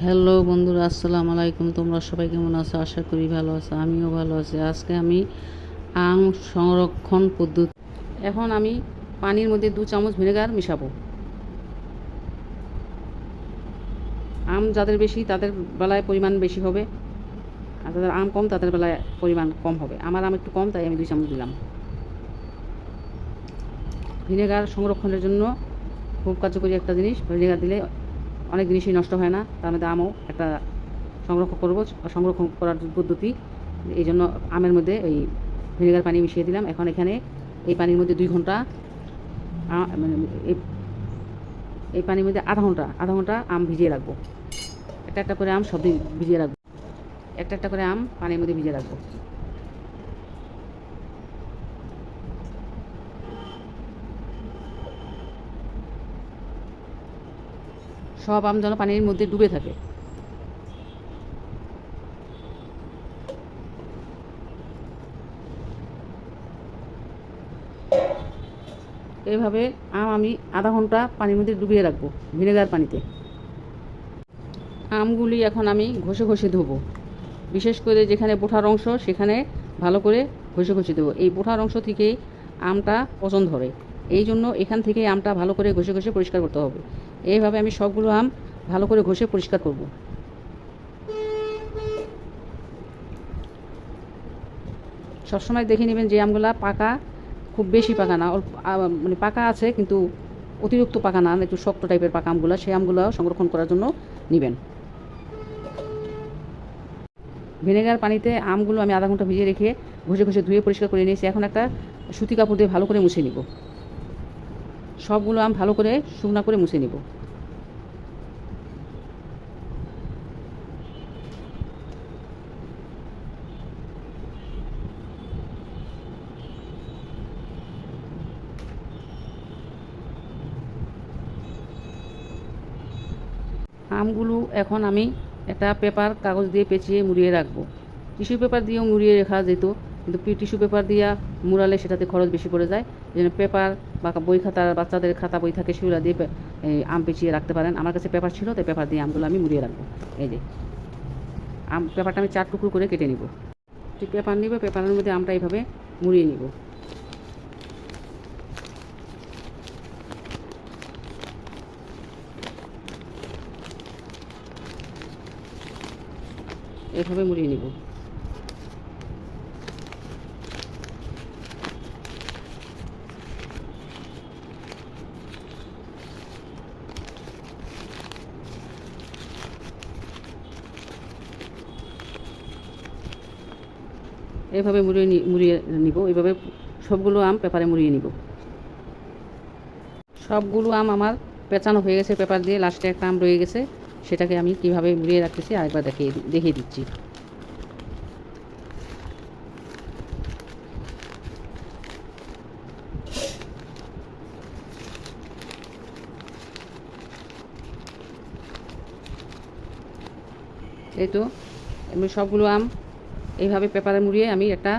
Hello বন্ধুরা, আসসালামু আলাইকুম। তোমরা সবাই কেমন আছো? আশা করি ভালো আছো। আমিও ভালো আছি। আজকে আমি আম সংরক্ষণ পদ্ধতি। এখন আমি পানির মধ্যে 2 চামচ ভিনেগার মিশাবো। আম যাদের বেশি তাদের বেলায় পরিমাণ বেশি হবে, আর যাদের আম কম তাদের বেলায় পরিমাণ কম হবে। আমার আম একটু কম, তাই আমি 2 চামচ দিলাম। ভিনেগার সংরক্ষণের জন্য খুব কার্যকরী একটা জিনিস। ভিনেগার দিলে অনেক জিনিসই নষ্ট হয় না, তার মধ্যে আমও একটা সংরক্ষণ করার পদ্ধতি। এই জন্য আমের মধ্যে এই ভিনেগার পানি মিশিয়ে দিলাম। এখন এখানে এই পানির মধ্যে 2 ঘন্টা, মানে এই পানির মধ্যে আধা ঘন্টা আম ভিজিয়ে রাখবো। একটা একটা করে আম সব ভিজিয়ে রাখবো। একটা একটা করে আম পানির মধ্যে ভিজিয়ে রাখবো। সব আম যেন পানির মধ্যে ডুবে থাকে। এইভাবে আম আমি আধা ঘন্টা পানির মধ্যে ডুবিয়ে রাখবো, ভিনেগার পানিতে। আমগুলি এখন আমি ঘষে ঘষে ধোবো। বিশেষ করে যেখানে বোঠার অংশ সেখানে ভালো করে ঘষে ঘষে দেবো। এই বোঠার অংশ থেকেই আমটা পচন ধরে, এই জন্য এখান থেকে আমটা ভালো করে ঘষে ঘষে পরিষ্কার করতে হবে। এইভাবে আমি সবগুলো আম ভালো করে ঘষে পরিষ্কার করব। সবসময় দেখে নেবেন যে আমগুলা পাকা, খুব বেশি পাকা না, মানে পাকা আছে কিন্তু অতিরিক্ত পাকা না, একটু শক্ত টাইপের পাকা আমগুলো, সেই আমগুলো সংরক্ষণ করার জন্য নেবেন। ভিনেগার পানিতে আমগুলো আমি আধা ঘন্টা ভিজিয়ে রেখে ঘষে ঘষে ধুয়ে পরিষ্কার করে নিয়েছি। এখন একটা সুতি কাপড় দিয়ে ভালো করে মুছে নিব। সবগুলো আম ভালো করে শুকনা করে মুছে নিব। আমগুলো এখন আমি একটা কাগজ দিয়ে পেঁচিয়ে মুড়িয়ে রাখবো। টিস্যু পেপার দিয়েও মুড়িয়ে রাখা যেত, কিন্তু টিস্যু পেপার দিয়ে মুড়ালে সেটাতে খরচ বেশি পড়ে যায়। এই জন্য পেপার বা বই খাতার, বাচ্চাদের খাতা বই থাকে সেগুলো দিয়ে আম পেঁচিয়ে রাখতে পারেন। আমার কাছে পেপার ছিল, তাই পেপার দিয়ে আমগুলো আমি মুড়িয়ে রাখবো। এই যে পেপারটা আমি 4 টুকরো করে কেটে নিব। ঠিক পেপার নিব, পেপারের মধ্যে আমটা এইভাবে মুড়িয়ে নিব। এইভাবে মুড়িয়ে নিব। এইভাবে মুড়িয়ে নিব। এইভাবে সবগুলো আম পেপারে মুড়িয়ে নিব। সবগুলো আম আমার পেঁচানো হয়ে গেছে পেপার দিয়ে। লাস্টে একটা আম রয়ে গেছে, সেটাকে আমি কিভাবে মুড়িয়ে রাখতেছি আরেকবার দেখিয়ে দিচ্ছি। এই তো আমি সবগুলো আম এইভাবে পেপারে মুড়িয়ে আমি একটা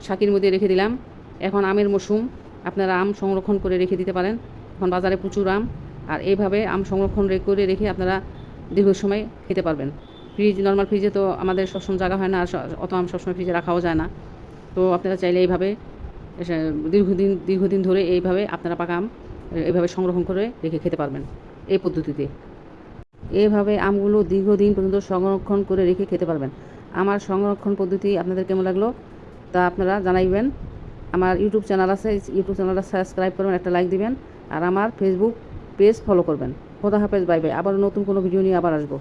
ছাঁকির মধ্যে রেখে দিলাম। এখন আমের মৌসুম, আপনারা আম সংরক্ষণ করে রেখে দিতে পারেন। এখন বাজারে প্রচুর আম, আর এইভাবে আম সংরক্ষণ করে রেখে আপনারা দীর্ঘ সময় খেতে পারবেন। নর্মাল ফ্রিজে তো আমাদের সবসময় জায়গা হয় না, আর অত আম সবসময় ফ্রিজে রাখাও যায় না। তো আপনারা চাইলে এইভাবে দীর্ঘদিন ধরে এইভাবে আপনারা পাকা আম এইভাবে সংরক্ষণ করে রেখে খেতে পারবেন এই পদ্ধতিতে। এভাবে আমগুলো দীর্ঘদিন পর্যন্ত সংরক্ষণ করে রেখে খেতে পারবেন। আমার সংরক্ষণ পদ্ধতি আপনাদের কেমন লাগলো তা আপনারা জানাইবেন। আমার ইউটিউব চ্যানেল আছে, ইউটিউব চ্যানেলটা সাবস্ক্রাইব করবেন, একটা লাইক দিবেন, আর আমার ফেসবুক পেজ ফলো করবেন। খোদা হাফেজ, বাই বাই। আবার নতুন কোনো ভিডিও নিয়ে আবার আসবো।